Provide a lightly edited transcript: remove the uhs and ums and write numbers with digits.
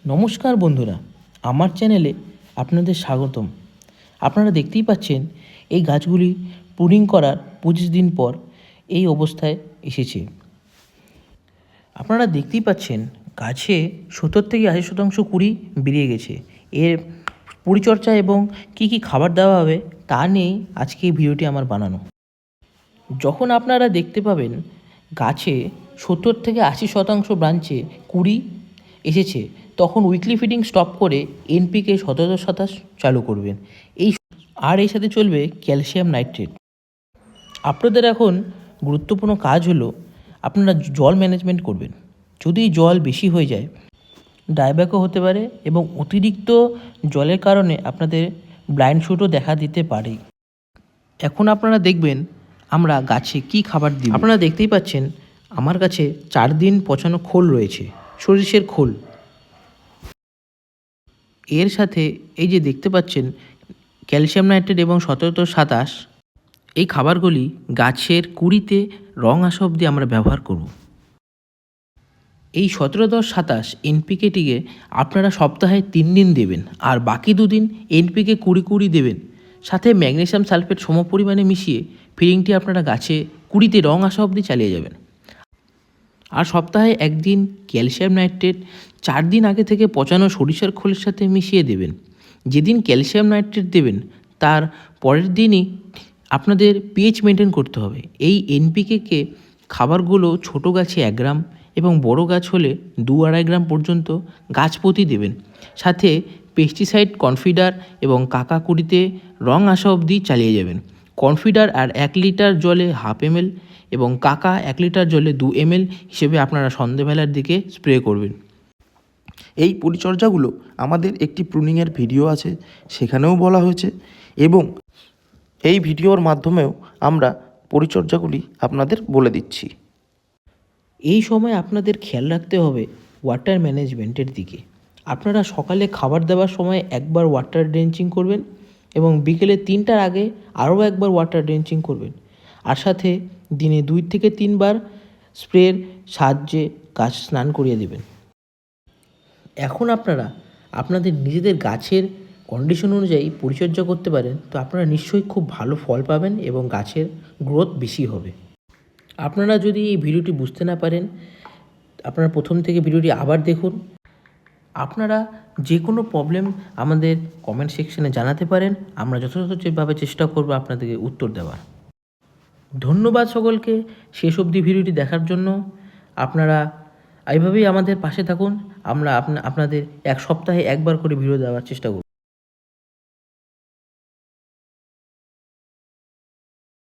নমস্কার বন্ধুরা, আমার চ্যানেলে আপনাদের স্বাগতম। আপনারা দেখতেই পাচ্ছেন এই গাছগুলি প্রুনিং করার 25 দিন পর এই অবস্থায় এসেছে। আপনারা দেখতেই পাচ্ছেন গাছে 70 থেকে 80% কুড়ি বেরিয়ে গেছে। এর পরিচর্যা এবং কি কি খাবার দেওয়া হবে তা নিয়েই আজকে এই ভিডিওটি আমার বানানো। যখন আপনারা দেখতে পাবেন গাছে 70 থেকে 80% ব্রাঞ্চে কুড়ি এসেছে, তখন উইকলি ফিডিং স্টপ করে এনপিকে 17-27 চালু করবেন। এর সাথে চলবে ক্যালসিয়াম নাইট্রেট। আপনাদের এখন গুরুত্বপূর্ণ কাজ হলো আপনারা জল ম্যানেজমেন্ট করবেন। যদি জল বেশি হয়ে যায় ডায়ব্যাকও হতে পারে এবং অতিরিক্ত জলের কারণে আপনাদের ব্লাইন্ড শুটও দেখা দিতে পারে। এখন আপনারা দেখবেন আমরা গাছে কি খাবার দিই। আপনারা দেখতেই পাচ্ছেন আমার কাছে 4 দিন পচানো খোল রয়েছে, সরিষের খোল। এর সাথে এই যে দেখতে পাচ্ছেন ক্যালসিয়াম নাইট্রেট এবং 17-27 এই খাবারগুলি গাছের কুড়িতে রং আসা অবধি আমরা ব্যবহার করব। এই 17-10-27 এনপিকেটিকে আপনারা সপ্তাহে 3 দিন দেবেন, আর বাকি 2 দিন এনপিকে 20 দেবেন। সাথে ম্যাগনেসিয়াম সালফেট সম পরিমাণে মিশিয়ে ফিডিংটি আপনারা গাছে কুড়িতে রং আসা অবধি চালিয়ে যাবেন। আর সপ্তাহে 1 দিন ক্যালসিয়াম নাইট্রেট 4 দিন আগে থেকে পচানো সরিষার খোলের সাথে মিশিয়ে দেবেন। যেদিন ক্যালসিয়াম নাইট্রেট দেবেন তার পরের দিনই আপনাদের পিএইচ মেনটেন করতে হবে। এই এনপিকে খাবারগুলো ছোটো গাছে 1 গ্রাম এবং বড় গাছ হলে 2-2.5 গ্রাম পর্যন্ত গাছ প্রতি দেবেন। সাথে পেস্টিসাইড কনফিডার এবং কাকা কুড়িতে রং আসা অবধি চালিয়ে যাবেন। কনফিডার আর 1 লিটার জলে 1/2 ml এবং কাকা 1 লিটার জলে 2 ml হিসেবে আপনারা সন্ধেবেলার দিকে স্প্রে করবেন। এই পরিচর্যাগুলো আমাদের একটি প্রুনিংয়ের ভিডিও আছে, সেখানেও বলা হয়েছে, এবং এই ভিডিওর মাধ্যমেও আমরা পরিচর্যাগুলি আপনাদের বলে দিচ্ছি। এই সময় আপনাদের খেয়াল রাখতে হবে ওয়াটার ম্যানেজমেন্টের দিকে। আপনারা সকালে খাবার দেওয়ার সময় একবার ওয়াটার ড্রেঞ্চিং করবেন এবং বিকেলে 3টার আগে আরও একবার ওয়াটার ড্রেঞ্চিং করবেন। আর সাথে দিনে 2 থেকে 3 বার স্প্রের সাহায্যে গাছ স্নান করিয়ে দেবেন। এখন আপনারা আপনাদের নিজেদের গাছের কন্ডিশন অনুযায়ী পরিচর্যা করতে পারেন, তো আপনারা নিশ্চয়ই খুব ভালো ফল পাবেন এবং গাছের গ্রোথ বেশি হবে। আপনারা যদি এই ভিডিওটি বুঝতে না পারেন, আপনারা প্রথম থেকে ভিডিওটি আবার দেখুন। আপনারা যে কোনো প্রবলেম আমাদের কমেন্ট সেকশনে জানাতে পারেন, আমরা যথাযথভাবে চেষ্টা করব আপনাদেরকে উত্তর দেওয়ার। ধন্যবাদ সকলকে শেষ অবধি ভিডিওটি দেখার জন্য। আপনারা এইভাবেই আমাদের পাশে থাকুন। আমরা আপনাদের 1 সপ্তাহে 1 বার করে ভিডিও দেওয়ার চেষ্টা করব।